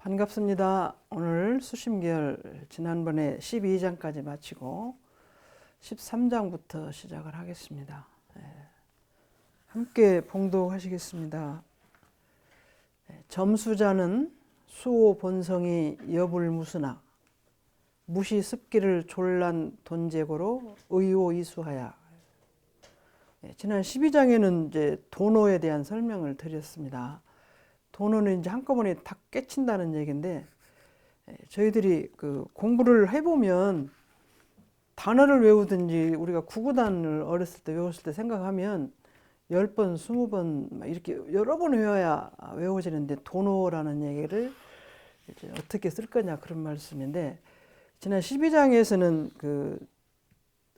반갑습니다. 오늘 수심계열 지난번에 12장까지 마치고 13장부터 시작을 하겠습니다. 함께 봉독하시겠습니다. 점수자는 수호 본성이 여불무스나 무시 습기를 졸란 돈제고로 의오이수하야. 지난 12장에는 이제 도노에 대한 설명을 드렸습니다. 도노는 이제 한꺼번에 다 깨친다는 얘기인데, 저희들이 그 공부를 해보면 단어를 외우든지 우리가 구구단을 어렸을 때 외웠을 때 생각하면 10번, 20번 이렇게 여러 번 외워야 외워지는데, 도노라는 얘기를 이제 어떻게 쓸 거냐 그런 말씀인데, 지난 12장에서는 그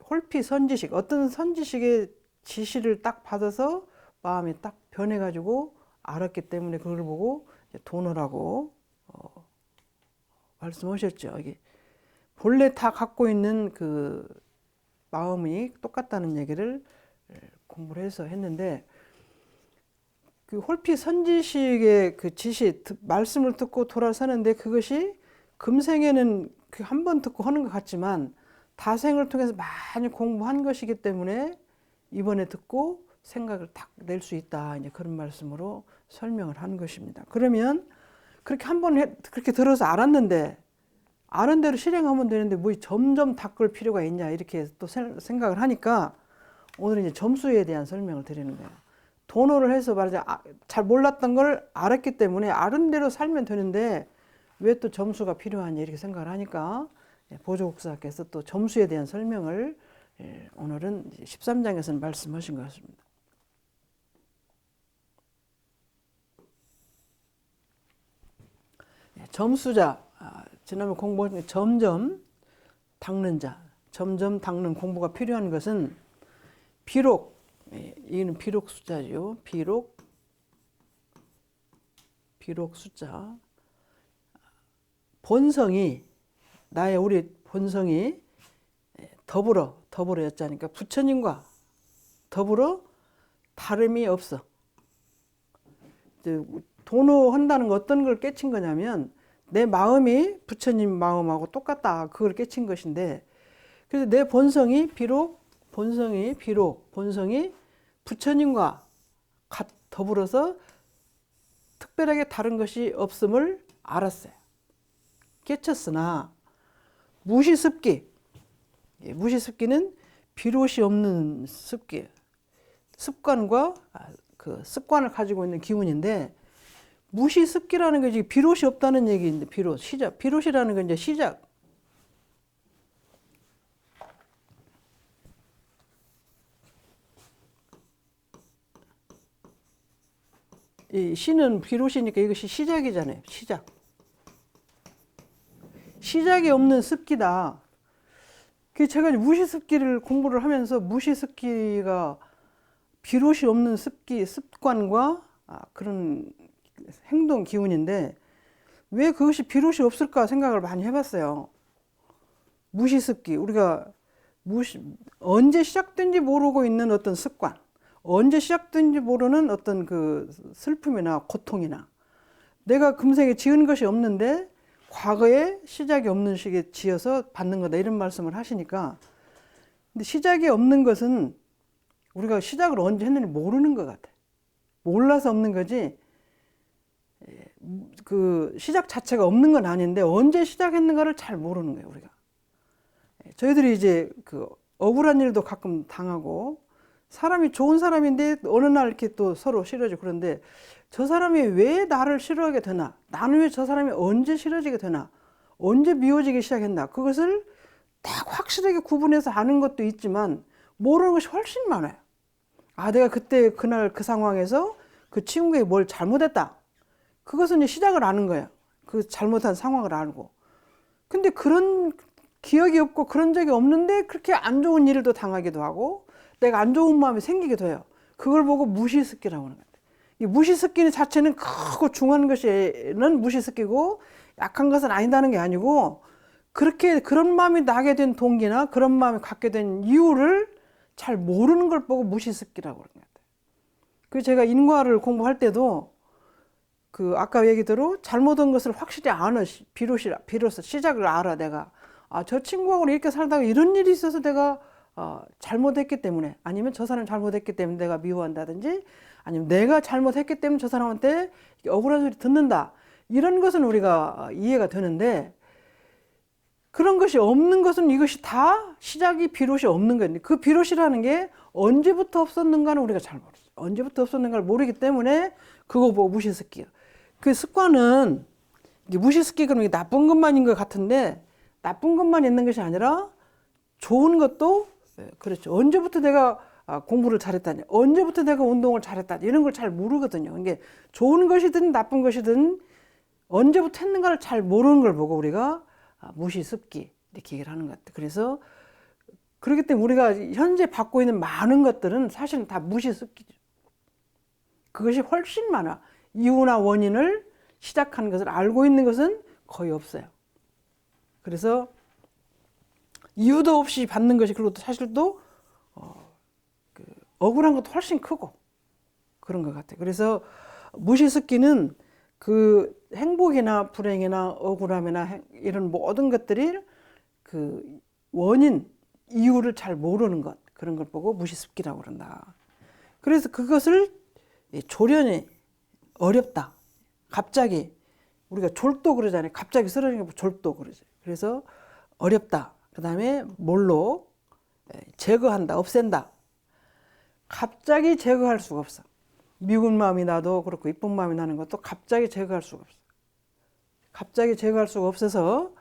홀피 선지식, 어떤 선지식의 지시를 딱 받아서 마음이 딱 변해가지고 알았기 때문에 그걸 보고 도노라고 말씀하셨죠. 이게 본래 다 갖고 있는 그 마음이 똑같다는 얘기를 공부를 해서 했는데, 그 홀피 선지식의 그 지시, 말씀을 듣고 돌아서는데 그것이 금생에는 그 한 번 듣고 하는 것 같지만 다생을 통해서 많이 공부한 것이기 때문에 이번에 듣고 생각을 딱 낼 수 있다. 이제 그런 말씀으로 설명을 한 것입니다. 그러면 그렇게 한 번 그렇게 들어서 알았는데, 아는 대로 실행하면 되는데 뭐 점점 닦을 필요가 있냐 이렇게 또 생각을 하니까 오늘 이제 점수에 대한 설명을 드리는 거예요. 도노를 해서 말하자 잘 몰랐던 걸 알았기 때문에 아는 대로 살면 되는데 왜 또 점수가 필요하냐 이렇게 생각을 하니까 보조국사께서 또 점수에 대한 설명을 오늘은 13장에서는 말씀하신 것 같습니다. 점수자, 지난번 공부한 점점 닦는 자, 점점 닦는 공부가 필요한 것은 비록, 이는 비록 숫자죠. 비록 숫자. 본성이, 우리 본성이 더불어였자니까 부처님과 더불어 다름이 없어. 도노한다는 거 어떤 걸 깨친 거냐면 내 마음이 부처님 마음하고 똑같다. 그걸 깨친 것인데, 그래서 내 본성이 부처님과 더불어서 특별하게 다른 것이 없음을 알았어요. 깨쳤으나 무시습기는 비롯이 없는 습기, 습관과 그 습관을 가지고 있는 기운인데, 무시습기라는 게 비롯이 없다는 얘기인데, 비롯이라는 건 이제 시작. 이 시는 비롯이니까 이것이 시작이잖아요. 시작이 없는 습기다. 제가 무시습기를 공부를 하면서 무시습기가 비롯이 없는 습관과 그런 행동 기운인데 왜 그것이 비롯이 없을까 생각을 많이 해봤어요. 무시습기, 우리가 언제 시작된지 모르고 있는 어떤 습관, 언제 시작된지 모르는 어떤 그 슬픔이나 고통이나, 내가 금생에 지은 것이 없는데 과거에 시작이 없는 시기에 지어서 받는 거다 이런 말씀을 하시니까, 근데 시작이 없는 것은 우리가 시작을 언제 했는지 모르는 것 같아. 몰라서 없는 거지 그 시작 자체가 없는 건 아닌데 언제 시작했는가를 잘 모르는 거예요. 우리가 저희들이 이제 그 억울한 일도 가끔 당하고, 사람이 좋은 사람인데 어느 날 이렇게 또 서로 싫어지고, 그런데 저 사람이 왜 나를 싫어하게 되나, 나는 왜 저 사람이 언제 싫어지게 되나, 언제 미워지기 시작했나, 그것을 딱 확실하게 구분해서 아는 것도 있지만 모르는 것이 훨씬 많아요. 내가 그때 그날 그 상황에서 그 친구에게 뭘 잘못했다, 그것은 이제 시작을 아는 거예요. 그 잘못한 상황을 알고. 근데 그런 기억이 없고 그런 적이 없는데 그렇게 안 좋은 일을 또 당하기도 하고 내가 안 좋은 마음이 생기기도 해요. 그걸 보고 무시습기라고 하는 거예요. 이 무시습기 자체는 크고 중한 것은 무시습기고 약한 것은 아니다는 게 아니고, 그런 마음이 나게 된 동기나 그런 마음이 갖게 된 이유를 잘 모르는 걸 보고 무시습기라고 그러는 것 같아요. 그래서 제가 인과를 공부할 때도 그 아까 얘기대로 잘못한 것을 확실히 아는 비로소 시작을 알아 내가. 아, 저 친구하고는 이렇게 살다가 이런 일이 있어서 내가 잘못했기 때문에, 아니면 저 사람 잘못했기 때문에 내가 미워한다든지, 아니면 내가 잘못했기 때문에 저 사람한테 억울한 소리 듣는다. 이런 것은 우리가 이해가 되는데, 그런 것이 없는 것은 이것이 다 시작이 비롯이 없는 거예요. 그 비롯이라는 게 언제부터 없었는가는 우리가 잘 모르죠. 언제부터 없었는가를 모르기 때문에 그거 보고 무시습기예요. 그 습관은 무시습기 그러면 나쁜 것만인 것 같은데, 나쁜 것만 있는 것이 아니라 좋은 것도 그렇죠. 언제부터 내가 공부를 잘했다니, 언제부터 내가 운동을 잘했다니, 이런 걸 잘 모르거든요. 이게 좋은 것이든 나쁜 것이든 언제부터 했는가를 잘 모르는 걸 보고 우리가 무시습기 이렇게 얘기를 하는 것 같아요. 그래서 그렇기 때문에 우리가 현재 받고 있는 많은 것들은 사실은 다 무시습기죠. 그것이 훨씬 많아. 이유나 원인을 시작한 것을 알고 있는 것은 거의 없어요. 그래서 이유도 없이 받는 것이, 그리고 사실 또 억울한 것도 훨씬 크고 그런 것 같아요. 그래서 무시습기는 그 행복이나 불행이나 억울함이나 이런 모든 것들이 그 원인, 이유를 잘 모르는 것, 그런 걸 보고 무시습기라고 그런다. 그래서 그것을 조련이 어렵다. 갑자기 우리가 졸도 그러잖아요. 갑자기 쓰러지는 거 졸도 그러죠. 그래서 어렵다. 그 다음에 뭘로 제거한다, 없앤다. 갑자기 제거할 수가 없어. 미운 마음이 나도 그렇고 이쁜 마음이 나는 것도 갑자기 제거할 수가 없어. 갑자기 제거할 수가 없어서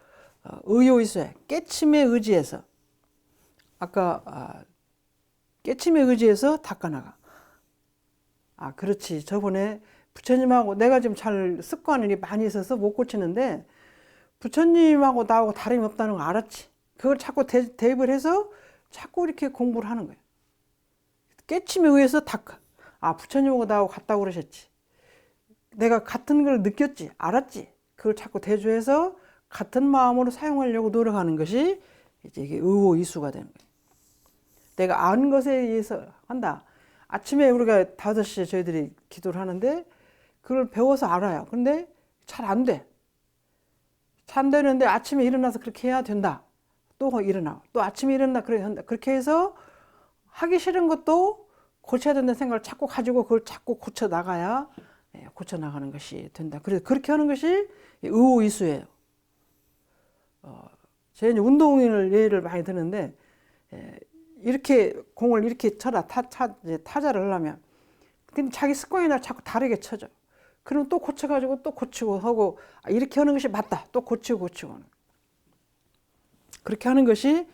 의요이수에 깨침에 의지해서, 아까 깨침에 의지해서 닦아나가. 아, 그렇지. 저번에 부처님하고 내가 지금 잘 습관이 많이 있어서 못 고치는데, 부처님하고 나하고 다름이 없다는 거 알았지. 그걸 자꾸 대입을 해서 자꾸 이렇게 공부를 하는 거예요. 깨침에 의해서 닦아. 아, 부처님하고 나하고 같다고 그러셨지. 내가 같은 걸 느꼈지. 알았지. 그걸 자꾸 대조해서 같은 마음으로 사용하려고 노력하는 것이 이제 이게 의오이수가 되는 거예요. 내가 아는 것에 의해서 한다. 아침에 우리가 5시에 저희들이 기도를 하는데 그걸 배워서 알아요. 근데 잘 안 돼. 잘 안 되는데 아침에 일어나서 그렇게 해야 된다. 또 일어나. 또 아침에 일어나 그렇게 한다. 그렇게 해서 하기 싫은 것도 고쳐야 된다는 생각을 자꾸 가지고 그걸 자꾸 고쳐 나가야 고쳐 나가는 것이 된다. 그래서 그렇게 하는 것이 의오이수예요. 제가 이제 운동을 예를 많이 드는데, 이렇게 공을 이렇게 쳐라, 타자를 하려면, 근데 자기 습관이나 자꾸 다르게 쳐져. 그럼 또 고쳐가지고 또 고치고 하고, 이렇게 하는 것이 맞다. 또 고치고. 그렇게 하는 것이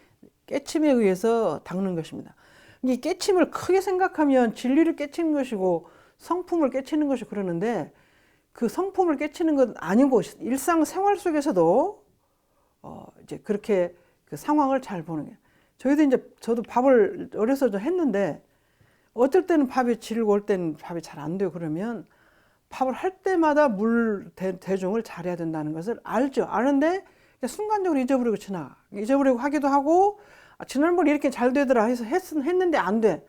깨침에 의해서 닦는 것입니다. 이 깨침을 크게 생각하면 진리를 깨치는 것이고 성품을 깨치는 것이 그러는데, 그 성품을 깨치는 건 아니고 일상생활 속에서도 이제 그렇게 그 상황을 잘 보는 거예요. 저도 밥을 어려서 좀 했는데, 어떨 때는 밥이 질고 올 때는 밥이 잘 안 돼요. 그러면 밥을 할 때마다 물 대중을 잘해야 된다는 것을 알죠. 아는데 순간적으로 잊어버리고 지나가. 잊어버리고 하기도 하고, 지난번에 이렇게 잘 되더라 해서 했는데 안 돼.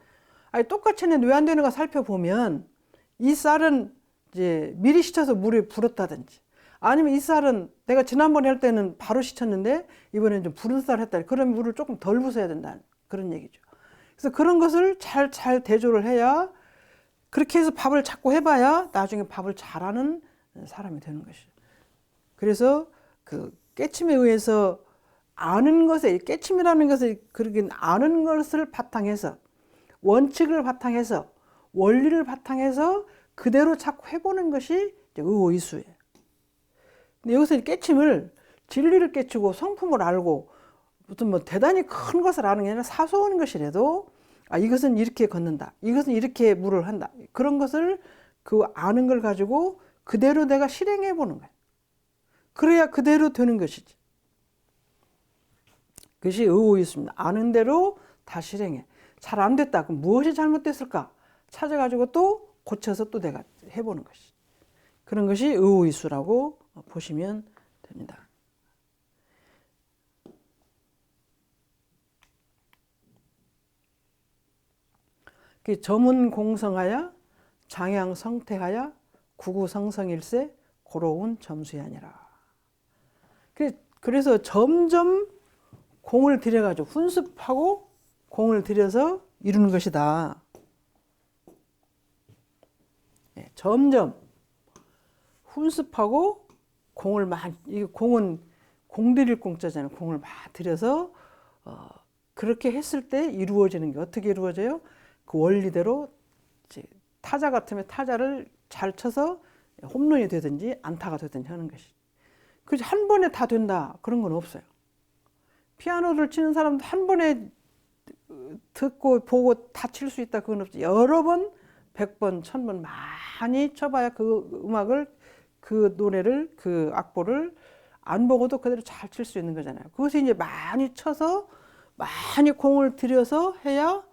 아니, 똑같이 했는데 왜 안 되는가 살펴보면, 이 쌀은 이제 미리 식혀서 물에 불었다든지, 아니면 이 쌀은 내가 지난번에 할 때는 바로 식혔는데 이번에는 좀 부른 쌀 했다. 그러면 물을 조금 덜 부숴야 된다는 그런 얘기죠. 그래서 그런 것을 잘 대조를 해야, 그렇게 해서 밥을 자꾸 해봐야 나중에 밥을 잘하는 사람이 되는 것이죠. 그래서 그 깨침에 의해서 아는 것에, 깨침이라는 것을 그렇게 아는 것을 바탕해서, 원칙을 바탕해서, 원리를 바탕해서 그대로 자꾸 해보는 것이 의오이수예요. 근데 여기서 깨침을 진리를 깨치고 성품을 알고 무슨 뭐 대단히 큰 것을 아는 게 아니라 사소한 것이라도, 이것은 이렇게 걷는다, 이것은 이렇게 물을 한다, 그런 것을 그 아는 걸 가지고 그대로 내가 실행해 보는 거예요. 그래야 그대로 되는 것이지. 그것이 의오이수입니다. 아는 대로 다 실행해. 잘 안 됐다. 그럼 무엇이 잘못됐을까? 찾아가지고 또 고쳐서 또 내가 해보는 것이. 그런 것이 의오이수라고 보시면 됩니다. 점은 공성하여, 장양 성택하여, 구구성성일세 고로운 점수이 아니라. 그래서 점점 공을 들여가지고 훈습하고 공을 들여서 이루는 것이다. 점점 훈습하고 공을 많이, 이 공은 공들일 공짜잖아요. 공을 막 들여서 그렇게 했을 때 이루어지는 게 어떻게 이루어져요? 그 원리대로 이제 타자 같으면 타자를 잘 쳐서 홈런이 되든지 안타가 되든지 하는 것이. 그래서 한 번에 다 된다 그런 건 없어요. 피아노를 치는 사람도 한 번에 듣고 보고 다 칠 수 있다 그건 없지. 여러 번, 100번, 1000번 많이 쳐봐야 그 음악을, 그 노래를, 그 악보를 안 보고도 그대로 잘 칠 수 있는 거잖아요. 그것이 이제 많이 쳐서 많이 공을 들여서 해야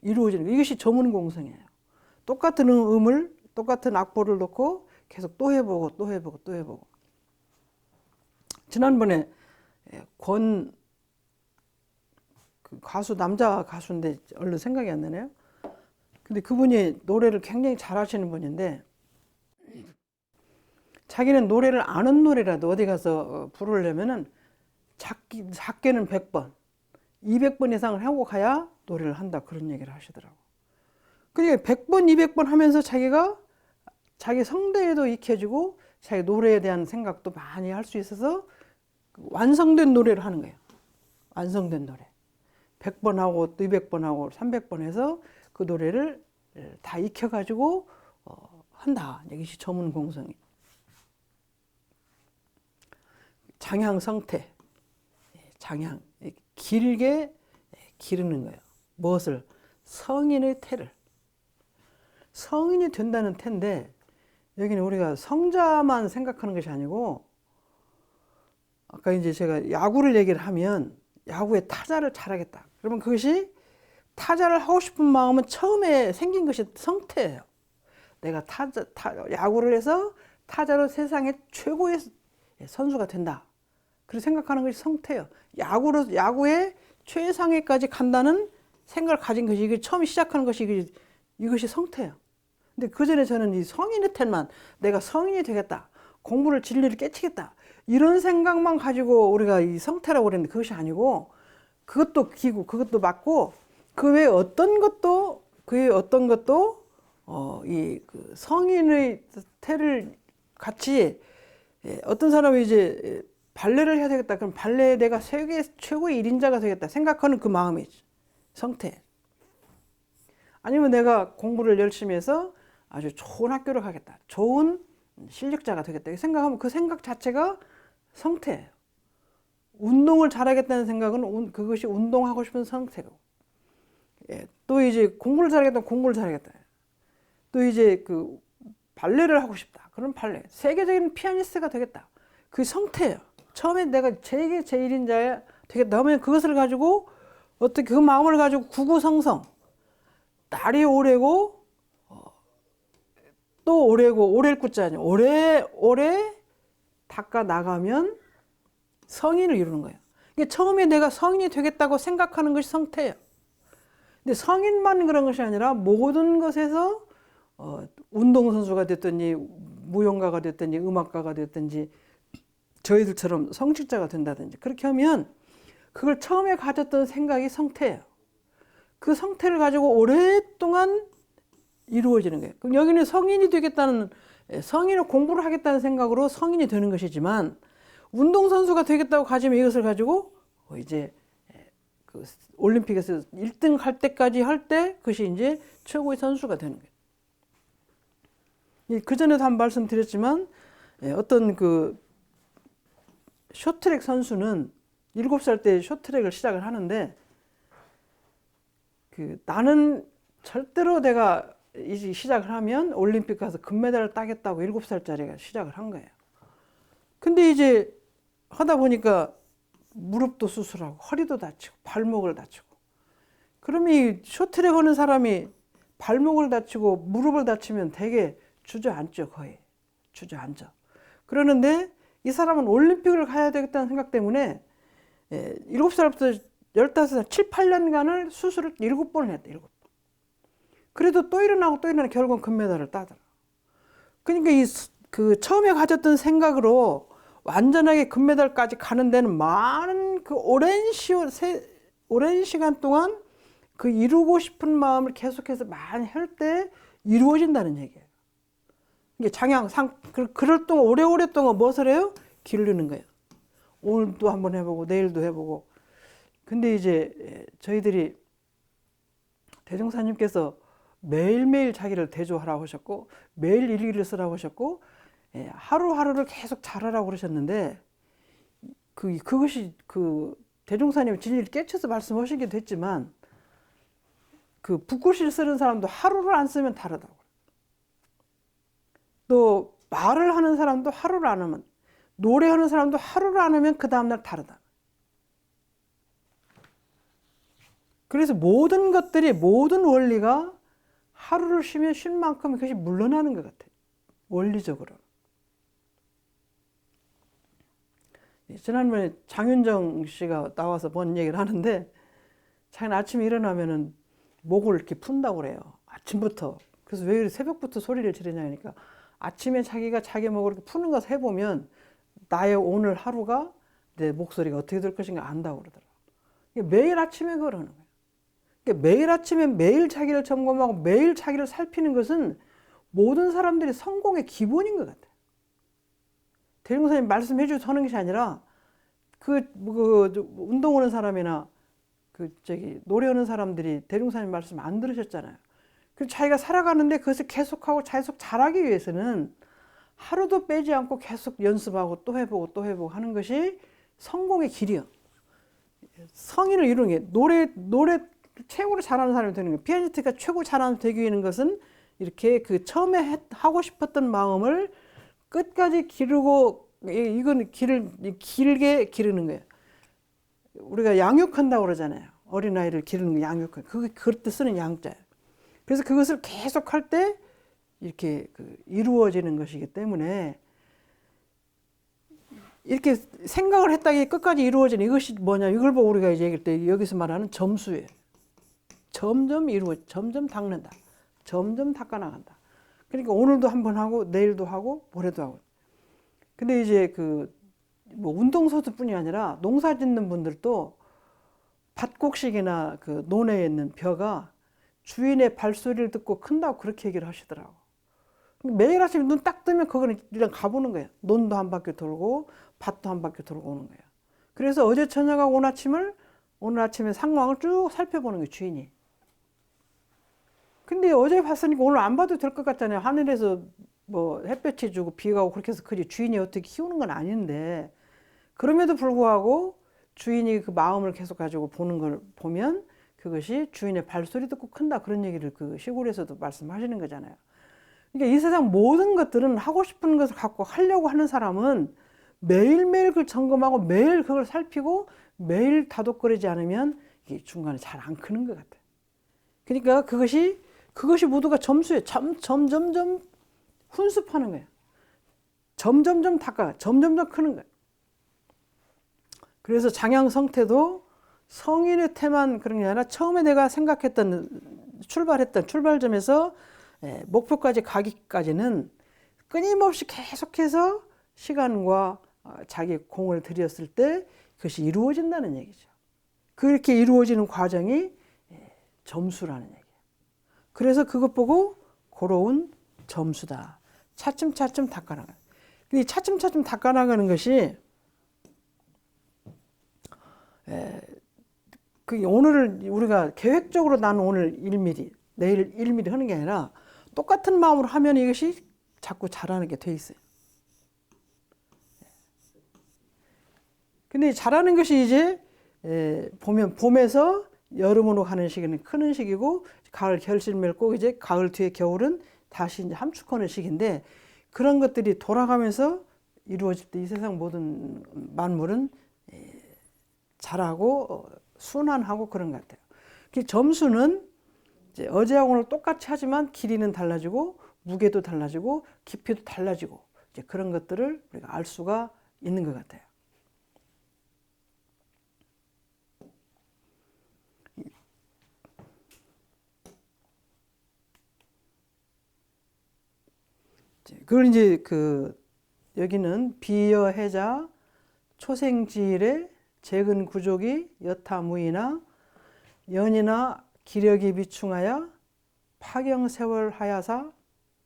이루어지는 거예요. 이것이 전문공성이에요. 똑같은 음을, 똑같은 악보를 놓고 계속 또 해보고 또 해보고 또 해보고. 지난번에 그 가수, 남자 가수인데 얼른 생각이 안 나네요. 근데 그분이 노래를 굉장히 잘하시는 분인데 자기는 노래를 아는 노래라도 어디 가서 부르려면은 작게는 100번, 200번 이상을 하고 가야 노래를 한다 그런 얘기를 하시더라고. 그러니까 100번, 200번 하면서 자기가 자기 성대에도 익혀지고 자기 노래에 대한 생각도 많이 할 수 있어서 완성된 노래를 하는 거예요. 완성된 노래. 100번 하고 또 200번 하고 300번 해서 그 노래를 다 익혀가지고 한다. 이것이 전문공성이. 장향성태. 장향. 길게 기르는 거예요. 무엇을? 성인의 태를. 성인이 된다는 태인데 여기는 우리가 성자만 생각하는 것이 아니고 아까 이제 제가 야구를 얘기를 하면 야구에 타자를 잘하겠다. 그러면 그것이 타자를 하고 싶은 마음은 처음에 생긴 것이 성태예요. 내가 야구를 해서 타자로 세상의 최고의 선수가 된다. 그렇게 생각하는 것이 성태예요. 야구의 최상위까지 간다는 생각을 가진 것이, 이게 처음 시작하는 것이 이것이 성태예요. 근데 그 전에 저는 이 성인의 태만, 내가 성인이 되겠다. 공부를 진리를 깨치겠다. 이런 생각만 가지고 우리가 이 성태라고 그랬는데 그것이 아니고 그것도 기구, 그것도 맞고 그 외에 어떤 것도 그 성인의 태를 같이 어떤 사람이 이제 발레를 해야 되겠다. 그럼 발레에 내가 세계 최고의 1인자가 되겠다. 생각하는 그 마음이지. 성태. 아니면 내가 공부를 열심히 해서 아주 좋은 학교를 가겠다. 좋은 실력자가 되겠다. 생각하면 그 생각 자체가 성태예요. 운동을 잘하겠다는 생각은 그것이 운동하고 싶은 성태고. 또 이제 공부를 잘하겠다. 공부를 잘하겠다. 또 이제 그 발레를 하고 싶다. 그럼 발레. 세계적인 피아니스트가 되겠다. 그 성태예요. 처음에 내가 세계 제1인자야 되겠다 하면 그것을 가지고 어떻게 그 마음을 가지고 구구성성. 날이 오래고 또 오래고 오래일 구자냐. 오래 닦아 나가면 성인을 이루는 거예요. 그러니까 처음에 내가 성인이 되겠다고 생각하는 것이 성태예요. 근데 성인만 그런 것이 아니라 모든 것에서 운동선수가 됐든지 무용가가 됐든지 음악가가 됐든지 저희들처럼 성직자가 된다든지 그렇게 하면 그걸 처음에 가졌던 생각이 성태예요. 그 성태를 가지고 오랫동안 이루어지는 거예요. 그럼 여기는 성인이 되겠다는, 성인을 공부를 하겠다는 생각으로 성인이 되는 것이지만 운동선수가 되겠다고 가지면 이것을 가지고 이제 그 올림픽에서 1등 할 때까지 할 때 그것이 이제 최고의 선수가 되는 거예요. 그 전에도 한 말씀 드렸지만 어떤 그 쇼트트랙 선수는 7살 때 쇼트트랙을 시작을 하는데 나는 절대로 내가 이 시작을 하면 올림픽 가서 금메달을 따겠다고 7살짜리가 시작을 한 거예요. 근데 이제 하다 보니까 무릎도 수술하고 허리도 다치고 발목을 다치고 그러면 이 쇼트트랙 하는 사람이 발목을 다치고 무릎을 다치면 되게 주저앉죠. 거의 주저앉아. 그러는데 이 사람은 올림픽을 가야 되겠다는 생각 때문에 7살부터 15살, 7, 8년간을 수술을 7번을 했다. 7번. 그래도 또 일어나고 또 일어나고 결국은 금메달을 따더라. 그러니까 그 처음에 가졌던 생각으로 완전하게 금메달까지 가는 데는 많은 그 오랜 시간 동안 그 이루고 싶은 마음을 계속해서 많이 할 때 이루어진다는 얘기예요. 이게 그럴 동안 오래오래 동안 무엇을 해요? 기르는 거예요. 오늘도 한번 해보고 내일도 해보고. 근데 이제 저희들이 대종사님께서 매일매일 자기를 대조하라고 하셨고 매일 일기를 쓰라고 하셨고 하루하루를 계속 잘하라고 그러셨는데 그것이 그 대종사님 진리를 깨쳐서 말씀하시기도 했지만 그 붓글씨를 쓰는 사람도 하루를 안 쓰면 다르다고. 또 말을 하는 사람도 하루를 안 하면, 노래하는 사람도 하루를 안 하면 그 다음날 다르다. 그래서 모든 것들이, 모든 원리가 하루를 쉬면 쉰 만큼 그것이 물러나는 것 같아요. 원리적으로. 지난번에 장윤정 씨가 나와서 뭔 얘기를 하는데 자기는 아침에 일어나면은 목을 이렇게 푼다고 그래요. 아침부터. 그래서 왜 새벽부터 소리를 지르냐 하니까 아침에 자기가 자기 목을 이렇게 푸는 것을 해보면 나의 오늘 하루가 내 목소리가 어떻게 될 것인가 안다고 그러더라고요. 매일 아침에 그러는 거예요. 그러니까 매일 아침에 매일 자기를 점검하고 매일 자기를 살피는 것은 모든 사람들이 성공의 기본인 것 같아요. 대종사님 말씀해 주셔서 하는 것이 아니라 운동 하는 사람이나 노래하는 사람들이 대종사님 말씀 안 들으셨잖아요. 그래서 자기가 살아가는데 그것을 계속하고 계속 잘하기 위해서는 하루도 빼지 않고 계속 연습하고 또 해보고 또 해보고 하는 것이 성공의 길이요. 성인을 이루는 게 노래 최고로 잘하는 사람이 되는 거예요. 피아니스트가 최고 잘하는 되기 위한 것은 이렇게 그 처음에 하고 싶었던 마음을 끝까지 기르고 이건 길게 기르는 거예요. 우리가 양육한다고 그러잖아요. 어린아이를 기르는 거 양육한. 그럴 때 쓰는 양자예요. 그래서 그것을 계속 할 때 이렇게 이루어지는 것이기 때문에 이렇게 생각을 했다가 끝까지 이루어지는 이것이 뭐냐. 이걸 보고 우리가 이제 얘기할 때 여기서 말하는 점수예요. 점점 닦는다. 점점 닦아나간다. 그러니까 오늘도 한번 하고 내일도 하고 모레도 하고. 근데 이제 운동선수뿐이 아니라 농사 짓는 분들도 밭곡식이나 논에 있는 벼가 주인의 발소리를 듣고 큰다고 그렇게 얘기를 하시더라고. 매일 아침에 눈 딱 뜨면 거기는 일단 가보는 거예요. 논도 한 바퀴 돌고 밭도 한 바퀴 돌고 오는 거예요. 그래서 어제 저녁하고 오늘 아침에 상황을 쭉 살펴보는 거예요, 주인이. 근데 어제 봤으니까 오늘 안 봐도 될 것 같잖아요. 하늘에서 햇볕이 주고 비가 오고 그렇게 해서 그지 주인이 어떻게 키우는 건 아닌데 그럼에도 불구하고 주인이 그 마음을 계속 가지고 보는 걸 보면 그것이 주인의 발소리 듣고 큰다 그런 얘기를 시골에서도 말씀하시는 거잖아요. 그러니까 이 세상 모든 것들은 하고 싶은 것을 갖고 하려고 하는 사람은 매일매일 그걸 점검하고 매일 그걸 살피고 매일 다독거리지 않으면 이게 중간에 잘 안 크는 것 같아요. 그러니까 그것이 모두가 점수예요. 점점점 훈습하는 거예요. 점점점 점점점 크는 거예요. 그래서 장양성태도 성인의 태만 그런 게 아니라 처음에 내가 출발했던 출발점에서 목표까지 가기까지는 끊임없이 계속해서 시간과 자기 공을 들였을 때 그것이 이루어진다는 얘기죠. 그렇게 이루어지는 과정이 점수라는 얘기예요. 그래서 그것 보고 고로운 점수다. 차츰차츰 닦아나가는. 이 차츰차츰 닦아나가는 것이 오늘을 우리가 계획적으로 나는 오늘 1mm, 내일 1mm 하는 게 아니라 똑같은 마음으로 하면 이것이 자꾸 잘하는 게 돼 있어요. 근데 잘하는 것이 이제 보면 봄에서 여름으로 가는 시기는 크는 시기고 가을 결실 맺고 이제 가을 뒤에 겨울은 다시 이제 함축하는 시기인데 그런 것들이 돌아가면서 이루어질 때 이 세상 모든 만물은 잘하고 순환하고 그런 것 같아요. 점수는 이제 어제하고 오늘 똑같이 하지만 길이는 달라지고 무게도 달라지고 깊이도 달라지고 이제 그런 것들을 우리가 알 수가 있는 것 같아요. 그걸 이제 여기는 비여해자 초생지일의 재근 구족이 여타무이나 연이나 기력이 비충하여 파경세월 하야사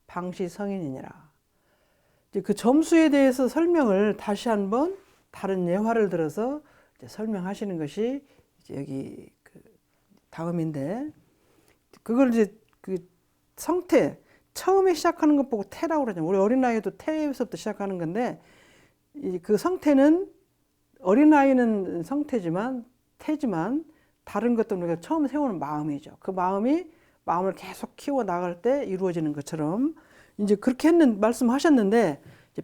방시 성인이니라. 이제 그 점수에 대해서 설명을 다시 한번 다른 예화를 들어서 이제 설명하시는 것이 이제 여기 다음인데, 그걸 이제 성태, 처음에 시작하는 것 보고 태라고 그러잖아요. 우리 어린아이도 태에서부터 시작하는 건데, 그 성태는, 어린아이는 성태지만, 태지만, 다른 것들은 우리가 처음 세우는 마음이죠. 그 마음이 마음을 계속 키워 나갈 때 이루어지는 것처럼, 이제 그렇게 말씀하셨는데, 이제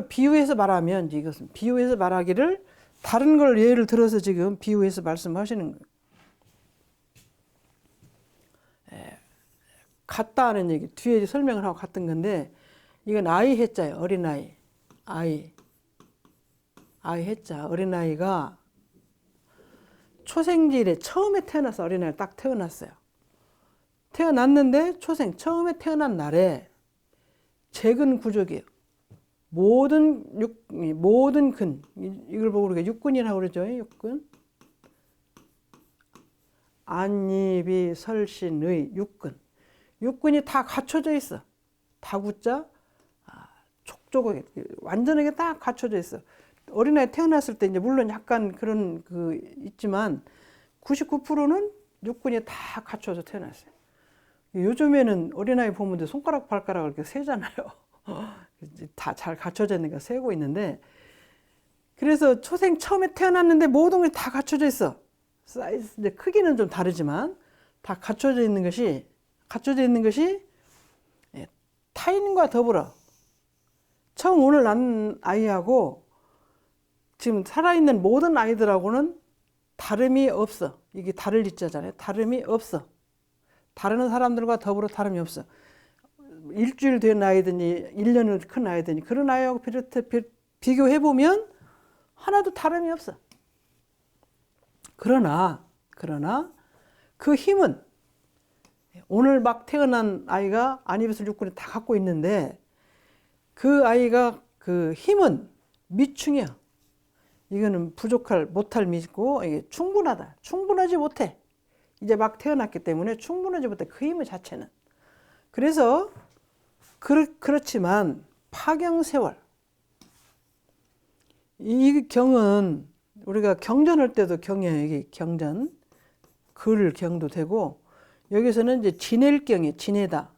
비유해서 말하면, 이제 이것은 비유해서 말하기를 다른 걸 예를 들어서 지금 비유해서 말씀하시는 거예요. 같다는 얘기, 뒤에 설명을 하고 같은 건데, 이건 아이 해자예요. 어린아이. 아이 해자. 어린아이가 초생지일에 처음에 태어나서 어린아이가 딱 태어났어요. 태어났는데 처음에 태어난 날에 재근 구족이에요. 모든 근, 이걸 보고 우리가 육근이라고 그러죠. 육근. 안입이 설신의 육근. 육근이 다 갖춰져 있어. 다구자, 촉촉하게, 완전하게 딱 갖춰져 있어. 어린아이 태어났을 때 이제 물론 약간 그런 있지만 99%는 육근이 다 갖춰져 태어났어요. 요즘에는 어린아이 보면 손가락 발가락을 이렇게 세잖아요. 다 잘 갖춰져 있는 거 세고 있는데, 그래서 처음에 태어났는데 모든 게 다 갖춰져 있어. 사이즈, 이제 크기는 좀 다르지만 다 갖춰져 있는 것이 타인과 더불어 처음 오늘 난 아이하고 지금 살아있는 모든 아이들하고는 다름이 없어. 이게 다를 이자잖아요. 다름이 없어. 다른 사람들과 더불어 다름이 없어. 일주일 된 아이든지 1년을 큰 아이든지 그런 아이하고 비교해보면 하나도 다름이 없어. 그러나 그 힘은 오늘 막 태어난 아이가 안입에서 육근을 다 갖고 있는데, 그 아이가 그 힘은 미충이야. 이거는 못할 미고, 이게 충분하지 못해. 이제 막 태어났기 때문에 충분하지 못해. 그 힘의 자체는. 그래서 그렇지만 파경세월, 이 경은 우리가 경전할 때도 경이에요. 이게 경전, 글 경도 되고, 여기서는 이제 지낼경이에요. 지내다.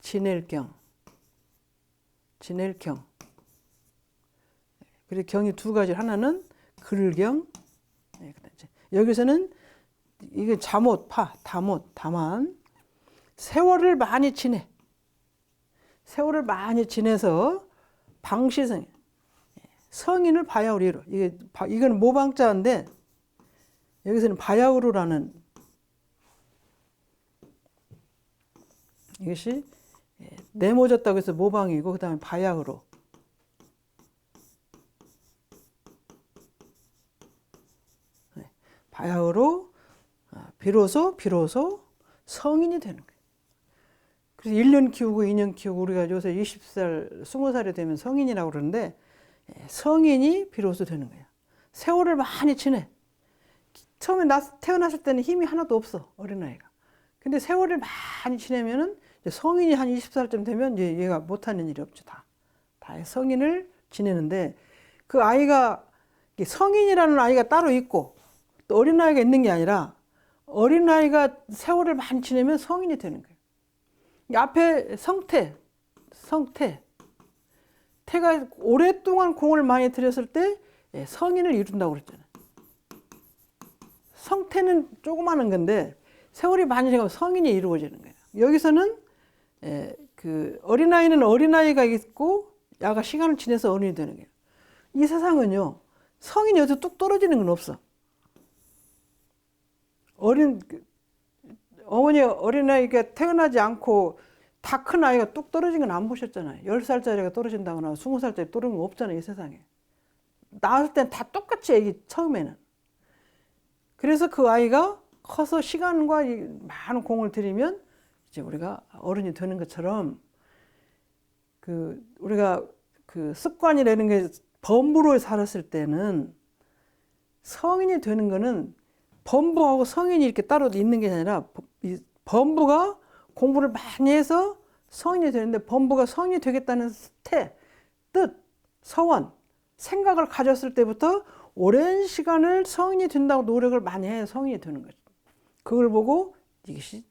지낼경. 그리고 경이 두 가지. 하나는 글경. 여기서는 이게 다만. 세월을 많이 지내서 방시성. 성인을 바야흐로 이루. 이건 모방자인데, 여기서는 바야흐로라는 이것이 네모졌다고 해서 모방이고, 그 다음에 바야흐로. 바야흐로 비로소 성인이 되는 거예요. 그래서 1년 키우고 2년 키우고, 우리가 요새 20살, 20살이 되면 성인이라고 그러는데, 성인이 비로소 되는 거예요. 세월을 많이 지내. 처음에 태어났을 때는 힘이 하나도 없어, 어린아이가. 근데 세월을 많이 지내면은 성인이 한 20살쯤 되면 얘가 못하는 일이 없죠. 다 성인을 지내는데, 그 아이가, 성인이라는 아이가 따로 있고 또 어린아이가 있는 게 아니라, 어린아이가 세월을 많이 지내면 성인이 되는 거예요. 앞에 태가 오랫동안 공을 많이 들였을 때 성인을 이룬다고 그랬잖아요. 성태는 조그마한 건데 세월이 많이 지나면 성인이 이루어지는 거예요. 여기서는 어린아이는 어린아이가 있고, 야가 시간을 지내서 어른이 되는 거예요. 이 세상은요, 성인이 어디서 뚝 떨어지는 건 없어. 어린아이가 태어나지 않고 다 큰 아이가 뚝 떨어진 건 안 보셨잖아요. 10살짜리가 떨어진다거나 20살짜리 떨어진 건 없잖아요, 이 세상에. 나왔을 땐 다 똑같이 애기, 처음에는. 그래서 그 아이가 커서 시간과 많은 공을 들이면 이제 우리가 어른이 되는 것처럼, 우리가 그 습관이라는 게 범부로 살았을 때는 성인이 되는 거는 범부하고 성인이 이렇게 따로 있는 게 아니라 범부가 공부를 많이 해서 성인이 되는데 범부가 성인이 되겠다는 뜻, 서원, 생각을 가졌을 때부터 오랜 시간을 성인이 된다고 노력을 많이 해야 성인이 되는 거죠. 그걸 보고 이것이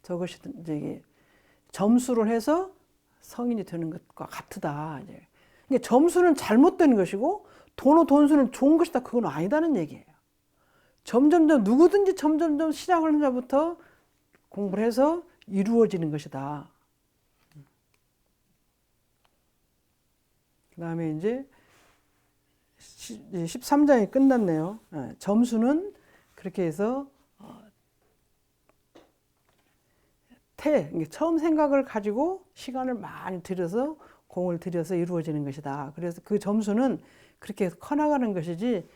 저것이 이제 점수를 해서 성인이 되는 것과 같다. 이제 점수는 잘못된 것이고 돈수는 좋은 것이다. 그건 아니다는 얘기예요. 점점점 누구든지 점점점 시작을 하는 자부터 공부를 해서 이루어지는 것이다. 그 다음에 이제 13장이 끝났네요. 점수는 그렇게 해서 처음 생각을 가지고 시간을 많이 들여서 공을 들여서 이루어지는 것이다. 그래서 그 점수는 그렇게 해서 커나가는 것이지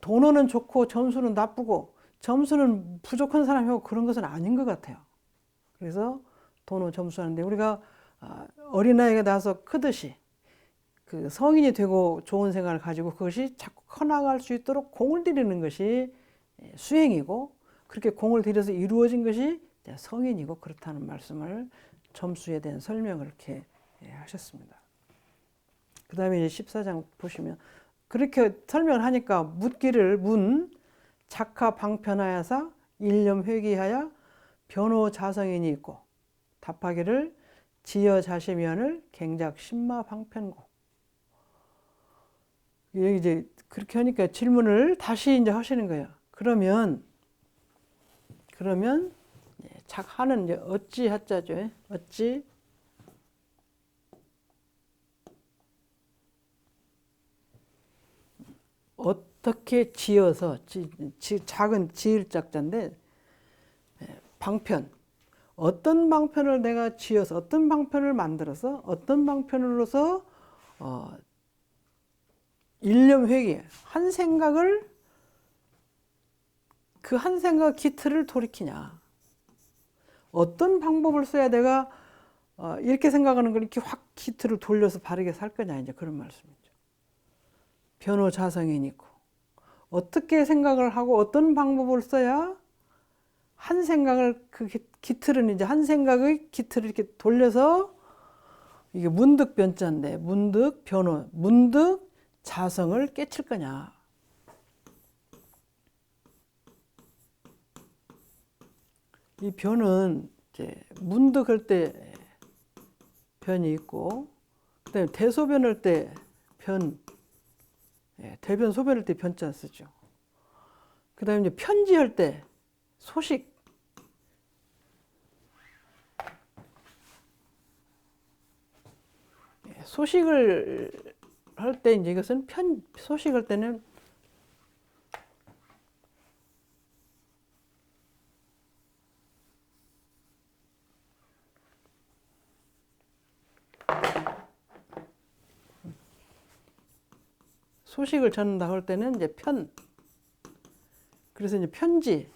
돈어는 좋고 점수는 나쁘고 점수는 부족한 사람이고 그런 것은 아닌 것 같아요. 그래서 돈어 점수하는데 우리가 어린아이가 나서 크듯이 그 성인이 되고 좋은 생각을 가지고 그것이 자꾸 커나갈 수 있도록 공을 들이는 것이 수행이고 그렇게 공을 들여서 이루어진 것이 성인이고 그렇다는 말씀을 점수에 대한 설명을 이렇게 하셨습니다. 그 다음에 이제 14장 보시면 그렇게 설명을 하니까 묻기를 작하 방편하여사 일념 회귀하여 변호 자성인이 있고 답하기를 지여 자시면을 갱작 신마 방편고. 이제 그렇게 하니까 질문을 다시 이제 하시는 거예요. 그러면 작하는 이제 어찌 하자죠. 어찌 어떻게 지어서 작은 지을 작자인데 방편 어떤 방편을 내가 지어서 어떤 방편을 만들어서 어떤 방편으로서 일념회귀 한 생각을 그 한 생각 기틀을 돌이키냐 어떤 방법을 써야 내가 이렇게 생각하는 걸 이렇게 확 기틀을 돌려서 바르게 살 거냐 이제 그런 말씀이죠. 변호 자성인이 있고 어떻게 생각을 하고 어떤 방법을 써야 한 생각을 그 기틀은 이제 한 생각의 기틀을 이렇게 돌려서 이게 문득 변자인데 문득 변호 문득 자성을 깨칠 거냐. 이 변은 이제 문득 할 때 변이 있고 그다음에 대소변할 때 변 대변 소변할 때 변자 쓰죠. 그다음에 이제 편지할 때 소식 소식을 할 때 이제 이것은 소식할 때는 소식을 전한다 할 때는 이제 그래서 이제 편지할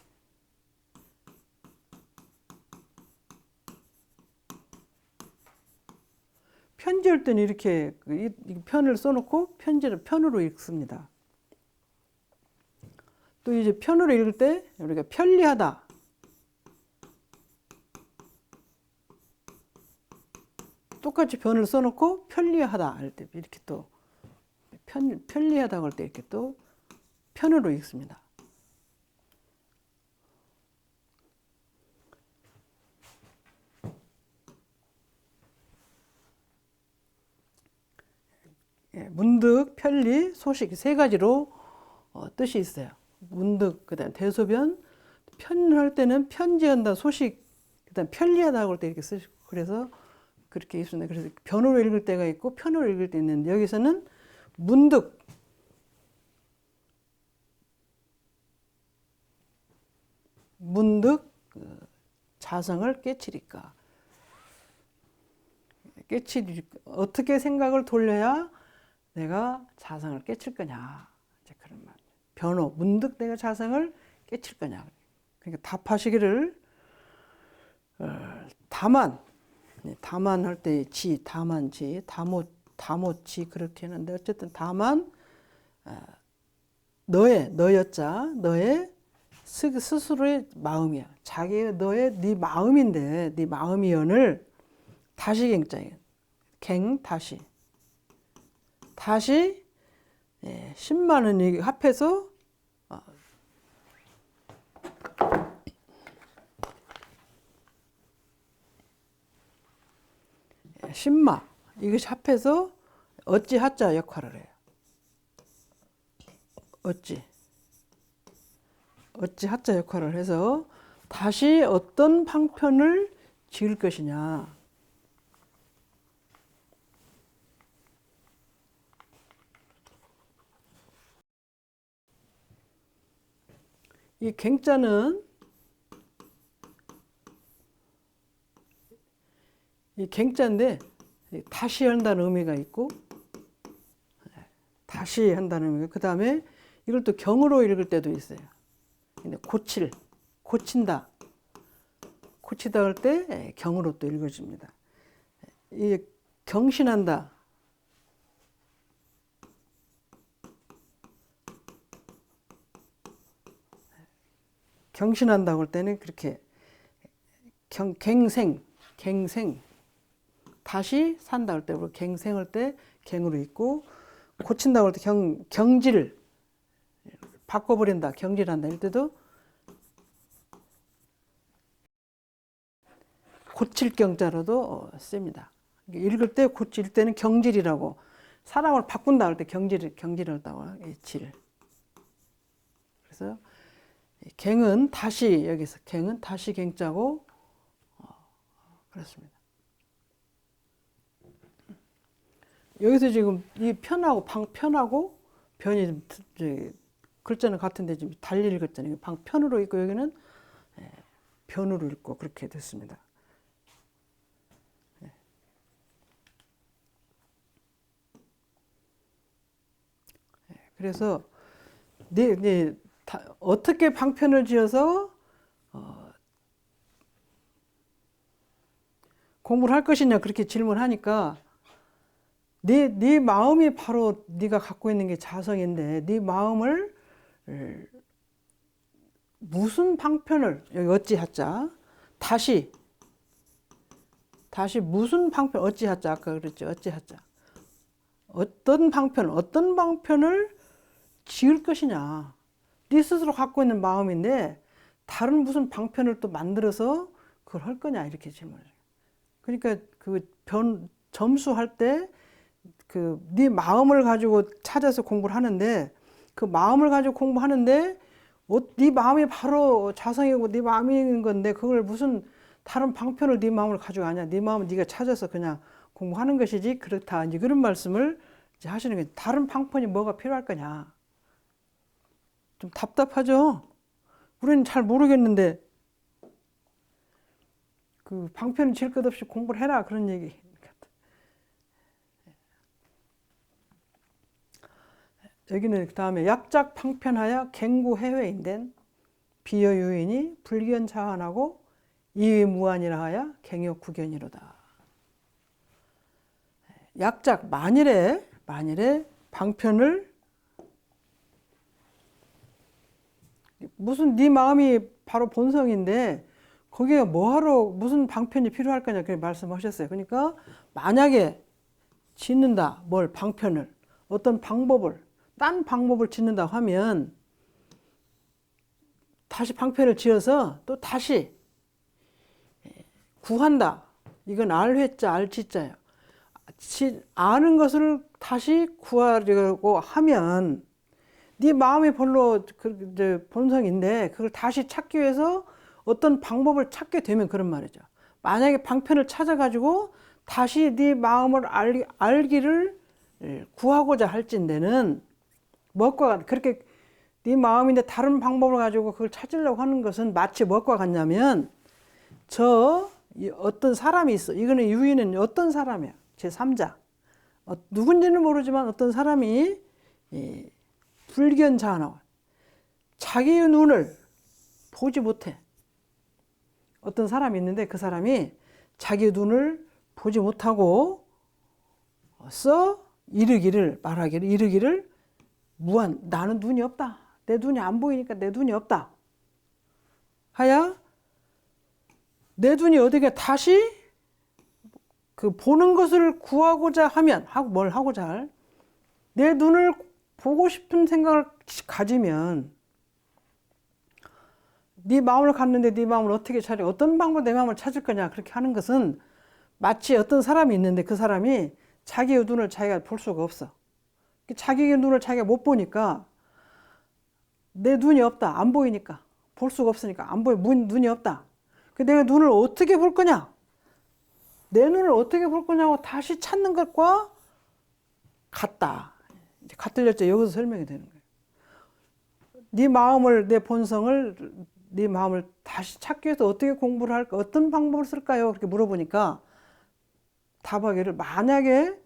때는 이렇게 편을 써놓고 편지를 편으로 읽습니다. 또 이제 편으로 읽을 때 우리가 편리하다. 똑같이 편을 써놓고 편리하다 할 때 이렇게 또 편리하다고 할 때 이렇게 또 편으로 읽습니다. 문득, 편리, 소식 세 가지로 뜻이 있어요. 문득, 그다음 대소변, 편할 때는 편지한다, 소식, 그다음 편리하다고 할 때 이렇게 쓰시고 그래서 그렇게 있습니다. 그래서 변으로 읽을 때가 있고 편으로 읽을 때 있는데 여기서는 문득 자성을 깨치리까. 어떻게 생각을 돌려야 내가 자성을 깨칠 거냐. 이제 그런 말. 변호, 문득 내가 자성을 깨칠 거냐. 그러니까 답하시기를 다만 다만 할 때 지, 다만지, 다모지 그렇게 했는데 어쨌든 다만 너의 자, 너의 스스로의 마음이야. 너의 네 마음인데 네 마음이연을 다시 갱자예요. 다시 10만 원이 합해서 10마 이것이 합해서 어찌 하자 역할을 해요. 어찌 하자 역할을 해서 다시 어떤 방편을 지을 것이냐. 이 갱자는 이 갱자인데 다시 한다는 의미가 있고 다시 한다는 의미가 그 다음에 이걸 또 경으로 읽을 때도 있어요. 근데 고친다 할 때 경으로 또 읽어집니다. 이 경신한다 경신한다고 할 때는 그렇게 갱생 다시 산다 할 때 갱생할 때 갱으로 읽고 고친다고 할 때 경질 바꿔버린다 경질한다 이럴 때도 고칠 경자로도 씁니다. 읽을 때 고칠 때는 경질이라고 사람을 바꾼다 할 때 경질한다고 질. 그래서 갱은 다시 여기서 갱은 다시 갱자고 그렇습니다. 여기서 지금 이 편하고 방편하고 변이 글자는 같은데 지금 달리 읽었잖아요. 방편으로 읽고 여기는 변으로 읽고 그렇게 됐습니다. 그래서 어떻게 방편을 지어서 공부를 할 것이냐 그렇게 질문하니까 네 마음이 바로 네가 갖고 있는 게 자성인데 네 마음을 무슨 방편을 여기 어찌하자 다시 무슨 방편 어찌하자 아까 그랬죠 어찌하자 어떤 방편을 지을 것이냐 네 스스로 갖고 있는 마음인데 다른 무슨 방편을 또 만들어서 그걸 할 거냐 이렇게 질문해요. 그러니까 점수할 때 네 마음을 가지고 찾아서 공부를 하는데 그 마음을 가지고 공부하는데 네 마음이 바로 자성이고 네 마음인 건데 그걸 무슨 다른 방편을 네 마음을 가지고 하냐 네 마음은 네가 찾아서 그냥 공부하는 것이지 그렇다 이제 그런 말씀을 이제 하시는 거예요. 다른 방편이 뭐가 필요할 거냐 좀 답답하죠. 우리는 잘 모르겠는데 그 방편을 질 것 없이 공부를 해라 그런 얘기. 여기는 그 다음에 약작 방편하여 갱구해외인된 비여유인이 불견자한하고 이의무한이라 하여 갱욕구견이로다. 약작 만일에 방편을 무슨 네 마음이 바로 본성인데 거기에 뭐하러 무슨 방편이 필요할 거냐 그렇게 말씀하셨어요. 그러니까 만약에 짓는다 뭘 방편을 어떤 방법을 딴 방법을 짓는다 하면 다시 방편을 지어서 또 다시 구한다. 이건 알회자 알지자예요. 아는 것을 다시 구하려고 하면 네 마음이 별로 본성인데 그걸 다시 찾기 위해서 어떤 방법을 찾게 되면 그런 말이죠. 만약에 방편을 찾아가지고 다시 네 마음을 알기를 구하고자 할진대는 무엇과 그렇게 네 마음인데 다른 방법을 가지고 그걸 찾으려고 하는 것은 마치 무엇과 같냐면 어떤 사람이 있어. 이거는 유인은 어떤 사람이야. 제3자. 누군지는 모르지만 어떤 사람이 불견자하나 자기의 눈을 보지 못해. 어떤 사람이 있는데 그 사람이 자기 눈을 보지 못하고 말하기를 무한, 나는 눈이 없다. 내 눈이 안 보이니까 내 눈이 없다. 하야 내 눈이 어떻게 다시 그 보는 것을 구하고자 하면, 뭘 하고자 할, 내 눈을 보고 싶은 생각을 가지면 네 마음을 갖는데 네 마음을 어떻게 찾아, 어떤 방법으로 내 마음을 찾을 거냐, 그렇게 하는 것은 마치 어떤 사람이 있는데 그 사람이 자기의 눈을 자기가 볼 수가 없어. 자기의 눈을 자기가 못 보니까, 내 눈이 없다, 안 보이니까, 볼 수가 없으니까 안 보여, 눈이 없다. 내가 눈을 어떻게 볼 거냐, 내 눈을 어떻게 볼 거냐고 다시 찾는 것과 같다. 같들렸죠. 여기서 설명이 되는 거예요. 네 마음을, 내 본성을, 네 마음을 다시 찾기 위해서 어떻게 공부를 할까, 어떤 방법을 쓸까요? 그렇게 물어보니까 답하기를, 만약에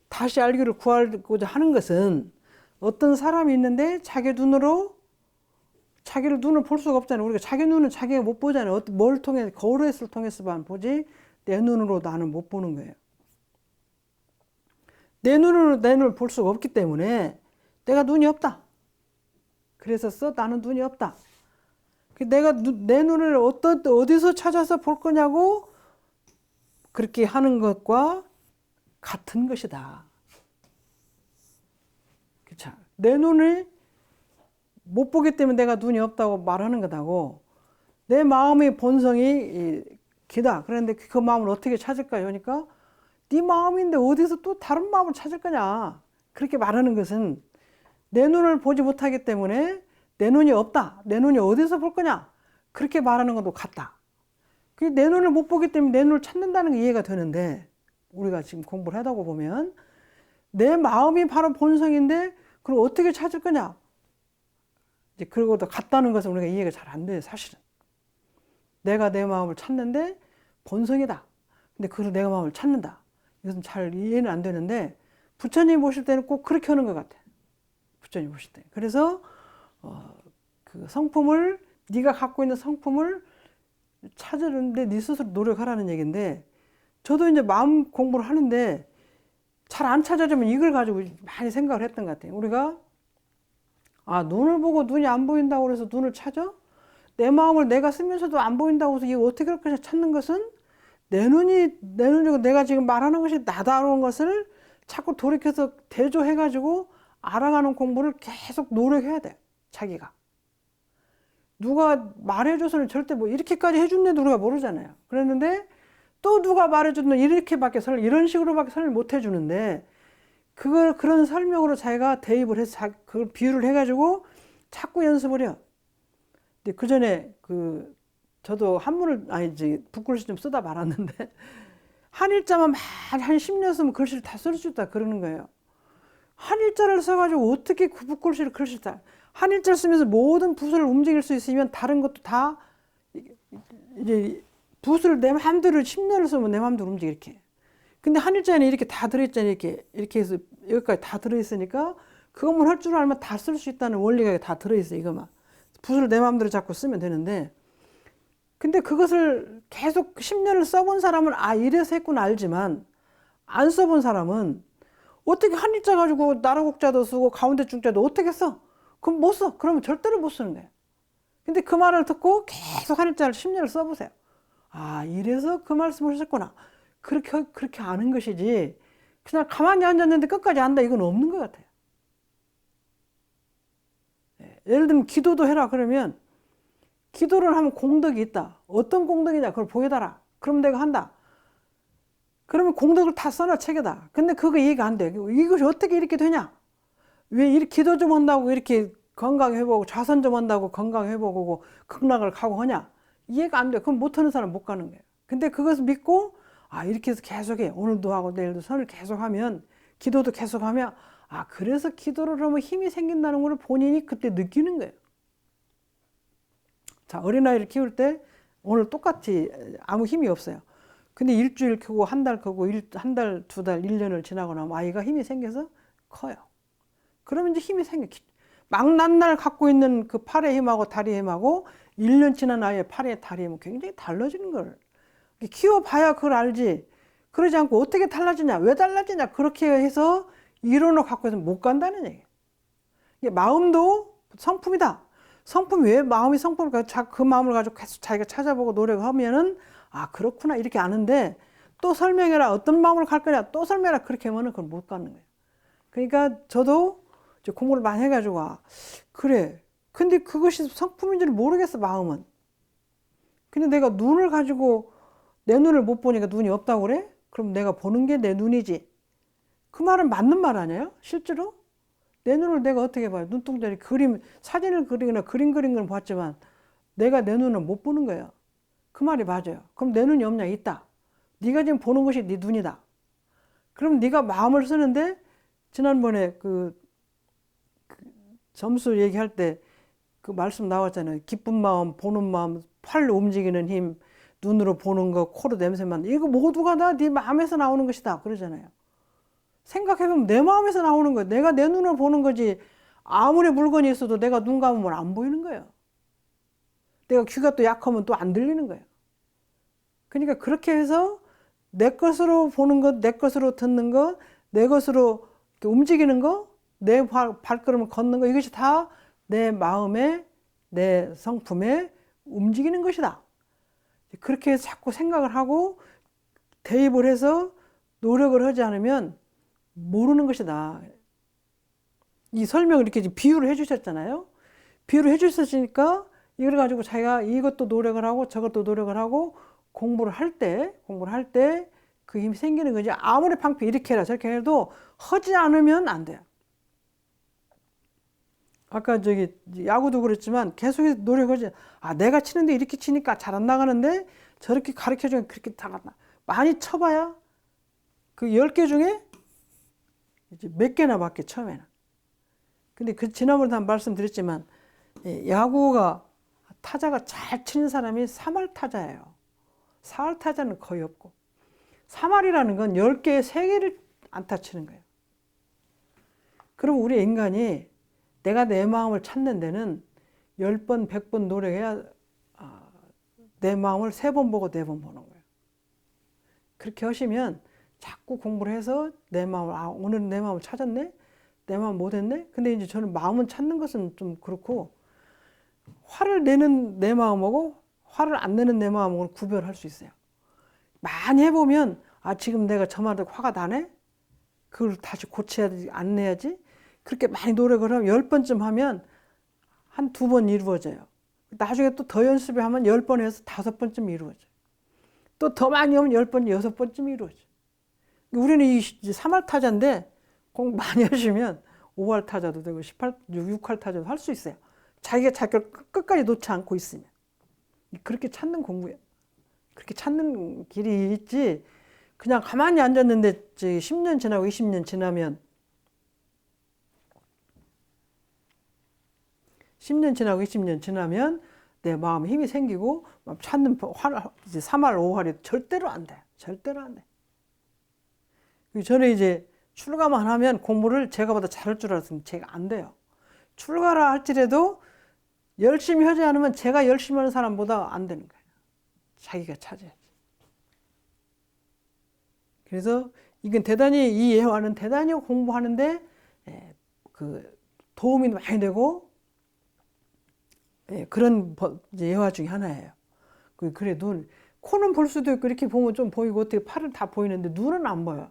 다시 알기를 구하고자 하는 것은, 어떤 사람이 있는데 자기 눈으로 자기를 눈을 볼 수가 없잖아요. 우리가 자기 눈은 자기가 못 보잖아요. 뭘 통해, 거울을 통해서만 보지 내 눈으로 나는 못 보는 거예요. 내 눈으로 내 눈을 볼 수가 없기 때문에 내가 눈이 없다. 그래서 나는 눈이 없다. 내가 내 눈을 어디서 찾아서 볼 거냐고 그렇게 하는 것과 같은 것이다. 그쵸? 내 눈을 못 보기 때문에 내가 눈이 없다고 말하는 거다고, 내 마음의 본성이 기다. 그런데 그 마음을 어떻게 찾을까요? 그러니까 네 마음인데 어디서 또 다른 마음을 찾을 거냐, 그렇게 말하는 것은 내 눈을 보지 못하기 때문에 내 눈이 없다. 내 눈이 어디서 볼 거냐, 그렇게 말하는 것도 같다. 내 눈을 못 보기 때문에 내 눈을 찾는다는 게 이해가 되는데, 우리가 지금 공부를 하다 보면 내 마음이 바로 본성인데 그걸 어떻게 찾을 거냐, 이제 그러고도 같다는 것은 우리가 이해가 잘 안 돼요. 사실은 내가 내 마음을 찾는데 본성이다. 근데 그걸 내가 마음을 찾는다. 이것은 잘 이해는 안 되는데, 부처님 보실 때는 꼭 그렇게 하는 것 같아. 부처님 보실 때. 그래서 그 성품을, 네가 갖고 있는 성품을 찾으는데 네 스스로 노력하라는 얘기인데, 저도 이제 마음 공부를 하는데 잘 안 찾아지면 이걸 가지고 많이 생각을 했던 것 같아요. 우리가 눈을 보고 눈이 안 보인다고 해서 눈을 찾아? 내 마음을 내가 쓰면서도 안 보인다고 해서 이게 어떻게 그렇게 찾는 것은, 내 눈이고 내가 지금 말하는 것이 나다라는 것을 자꾸 돌이켜서 대조해가지고 알아가는 공부를 계속 노력해야 돼. 자기가. 누가 말해줘서는 절대 뭐 이렇게까지 해준데도 우리가 모르잖아요. 그랬는데 또 누가 말해줬는데 이런 식으로밖에 설명 못 해주는데, 그런 설명으로 자기가 대입을 해서 그걸 비유를 해가지고 자꾸 연습을 해요. 근데 그 전에 저도 한문을, 붓글씨 좀 쓰다 말았는데, 한일자만 한 10년 쓰면 글씨를 다 쓸 수 있다 그러는 거예요. 한일자를 써가지고 어떻게 붓글씨를 글씨를 다, 한일자를 쓰면서 모든 붓을 움직일 수 있으면 다른 것도 다, 이제 붓을 내 마음대로 10년을 쓰면 내 마음대로 움직여 이렇게. 근데 한일자에는 이렇게 다 들어있잖아요. 이렇게 해서 여기까지 다 들어있으니까 그것만 할 줄 알면 다 쓸 수 있다는 원리가 다 들어있어. 이거만 붓을 내 마음대로 잡고 쓰면 되는데, 근데 그것을 계속 10년을 써본 사람은 이래서 했구나 알지만, 안 써본 사람은 어떻게 한일자 가지고 나라국자도 쓰고 가운데 중자도 어떻게 써? 그럼 못 써. 그러면 절대로 못 쓰는 거예요. 근데 그 말을 듣고 계속 한일자를 10년을 써보세요. 이래서 그 말씀을 하셨구나. 그렇게 아는 것이지, 그냥 가만히 앉았는데 끝까지 안다, 이건 없는 것 같아요. 예를 들면 기도도 해라 그러면, 기도를 하면 공덕이 있다. 어떤 공덕이냐, 그걸 보여달라. 그럼 내가 한다. 그러면 공덕을 다 써놔, 책에다. 근데 그거 이해가 안 돼. 이것이 어떻게 이렇게 되냐? 왜 이렇게 기도 좀 한다고 이렇게 건강 회복하고, 좌선 좀 한다고 건강 회복하고 극락을 가고 하냐? 이해가 안 돼. 그럼 못하는 사람 못 가는 거예요. 근데 그것을 믿고, 이렇게 해서 계속해. 오늘도 하고 내일도 선을 계속하면, 기도도 계속하면, 그래서 기도를 하면 힘이 생긴다는 걸 본인이 그때 느끼는 거예요. 자, 어린아이를 키울 때 오늘 똑같이 아무 힘이 없어요. 근데 일주일 크고 한 달 크고 한 달, 두 달, 1년을 지나고 나면 아이가 힘이 생겨서 커요. 그러면 이제 힘이 생겨. 막 난날 갖고 있는 그 팔의 힘하고 다리의 힘하고 1년 지난 아이의 팔의 다리의 힘은 굉장히 달라지는 걸. 키워봐야 그걸 알지. 그러지 않고 어떻게 달라지냐, 왜 달라지냐, 그렇게 해서 이론을 갖고 해서 못 간다는 얘기예요. 이게 마음도 성품이다. 성품이 왜 마음이 성품일까? 그 마음을 가지고 계속 자기가 찾아보고 노력하면은 아, 그렇구나, 이렇게 아는데 또 설명해라. 어떤 마음으로 갈 거냐, 또 설명해라. 그렇게 하면은 그걸 못 가는 거예요. 그러니까 저도 이제 공부를 많이 해가지고, 아, 그래. 근데 그것이 성품인지를 모르겠어, 마음은. 근데 내가 눈을 가지고 내 눈을 못 보니까 눈이 없다고 그래? 그럼 내가 보는 게 내 눈이지. 그 말은 맞는 말 아니에요? 실제로? 내 눈을 내가 어떻게 봐요? 눈동자에 그림, 사진을 그리거나 그림 그린 건 봤지만 내가 내 눈을 못 보는 거예요. 그 말이 맞아요. 그럼 내 눈이 없냐? 있다. 네가 지금 보는 것이 네 눈이다. 그럼 네가 마음을 쓰는데 지난번에 그 점수 얘기할 때 그 말씀 나왔잖아요. 기쁜 마음, 보는 마음, 팔 움직이는 힘, 눈으로 보는 거, 코로 냄새 맡는 이거 모두가 다 네 마음에서 나오는 것이다. 그러잖아요. 생각해보면 내 마음에서 나오는 거예요. 내가 내 눈으로 보는 거지. 아무리 물건이 있어도 내가 눈 감으면 안 보이는 거예요. 내가 귀가 또 약하면 또 안 들리는 거예요. 그러니까 그렇게 해서 내 것으로 보는 것, 내 것으로 듣는 것, 내 것으로 움직이는 것, 내 발걸음을 걷는 것, 이것이 다 내 마음에, 내 성품에 움직이는 것이다. 그렇게 자꾸 생각을 하고 대입을 해서 노력을 하지 않으면 모르는 것이다. 이 설명을 이렇게 비유를 해주셨잖아요. 비유를 해주셨으니까 이걸 가지고 자기가 이것도 노력을 하고 저것도 노력을 하고 공부를 할 때 그 힘이 생기는 거지. 아무리 방패 이렇게 해라 저렇게 해도 하지 않으면 안 돼요. 아까 저기 야구도 그랬지만 계속해서 노력하지. 아, 내가 치는데 이렇게 치니까 잘 안 나가는데 저렇게 가르쳐주면 그렇게 나간다. 많이 쳐봐야 그 10개 중에 이제 몇 개나 밖에 처음에는. 근데 그 지난번에 한 말씀드렸지만 야구가 타자가 잘 치는 사람이 3할 타자예요. 4할 타자는 거의 없고 3할이라는 건 10개에 3개를 안타 치는 거예요. 그럼 우리 인간이 내가 내 마음을 찾는 데는 10번, 100번 노력해야 내 마음을 3번 보고 4번 보는 거예요. 그렇게 하시면 자꾸 공부를 해서 내 마음을, 아, 오늘은 내 마음을 찾았네? 내 마음 못했네? 근데 이제 저는 마음은 찾는 것은 좀 그렇고, 화를 내는 내 마음하고 화를 안 내는 내 마음을 구별할 수 있어요. 많이 해보면, 아, 지금 내가 저 말에 화가 나네? 그걸 다시 고쳐야지, 안 내야지? 그렇게 많이 노력을 하면 10번쯤 하면 한 2번 이루어져요. 나중에 또 더 연습을 하면 10번 해서 5번쯤 이루어져요. 또 더 많이 하면 10번, 6번쯤 이루어져요. 우리는 이 3할 타자인데 공부 많이 하시면 5할 타자도 되고 6할 타자도 할 수 있어요. 자기가 자기 걸 끝까지 놓지 않고 있으면. 그렇게 찾는 공부예요. 그렇게 찾는 길이 있지. 그냥 가만히 앉았는데 10년 지나고 20년 지나면 10년 지나고 20년 지나면 내 마음에 힘이 생기고 찾는 이제 3할, 5할이 절대로 안 돼. 절대로 안 돼. 저는 이제 출가만 하면 공부를 제가 보다 잘할 줄 알았으면 제가 안 돼요. 출가라 할지라도 열심히 하지 않으면 제가 열심히 하는 사람보다 안 되는 거예요. 자기가 찾아야지. 그래서 이건 대단히 이 예화는 대단히 공부하는데 그 도움이 많이 되고 그런 예화 중에 하나예요. 그래 눈 코는 볼 수도 있고 이렇게 보면 좀 보이고 어떻게 팔은 다 보이는데 눈은 안 보여.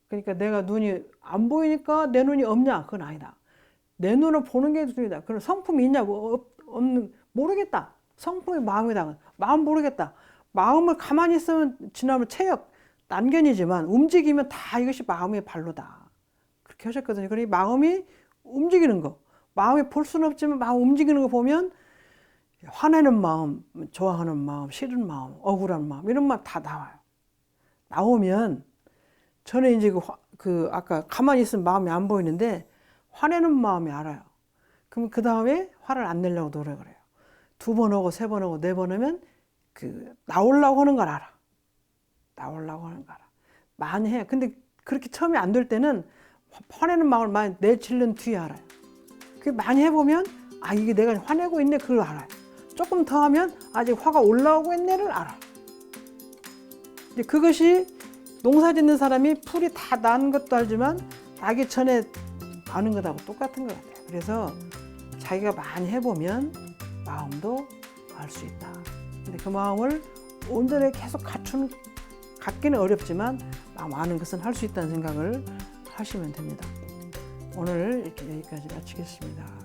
그러니까 내가 눈이 안 보이니까 내 눈이 없냐? 그건 아니다. 내 눈을 보는 게 눈이다. 그럼 성품이 있냐고? 없는 모르겠다. 성품이 마음이다. 마음 모르겠다. 마음을 가만히 있으면 지나면 체력, 난견이지만 움직이면 다 이것이 마음의 발로다. 그렇게 하셨거든요. 그러니 마음이 움직이는 거. 마음이 볼 수는 없지만 마음 움직이는 거 보면 화내는 마음, 좋아하는 마음, 싫은 마음, 억울한 마음 이런 마음 다 나와요. 나오면 저는 이제 아까 가만히 있으면 마음이 안 보이는데 화내는 마음이 알아요. 그럼 그 다음에 화를 안 내려고 노력을 해요. 2번 하고 3번 하고 4번 하면 나오려고 하는 걸 알아. 나오려고 하는 걸 알아. 많이 해. 근데 그렇게 처음에 안 될 때는 화내는 마음을 많이 내치는 뒤에 알아요. 그 많이 해보면 아 이게 내가 화내고 있네 그걸 알아요. 조금 더 하면 아직 화가 올라오고 있네를 알아. 이제 그것이 농사 짓는 사람이 풀이 다 난 것도 알지만 나기 전에 아는 것하고 똑같은 것 같아요. 그래서 자기가 많이 해보면 마음도 알 수 있다. 근데 그 마음을 온전히 계속 갖기는 어렵지만 많은 것은 할 수 있다는 생각을 하시면 됩니다. 오늘 이렇게 여기까지 마치겠습니다.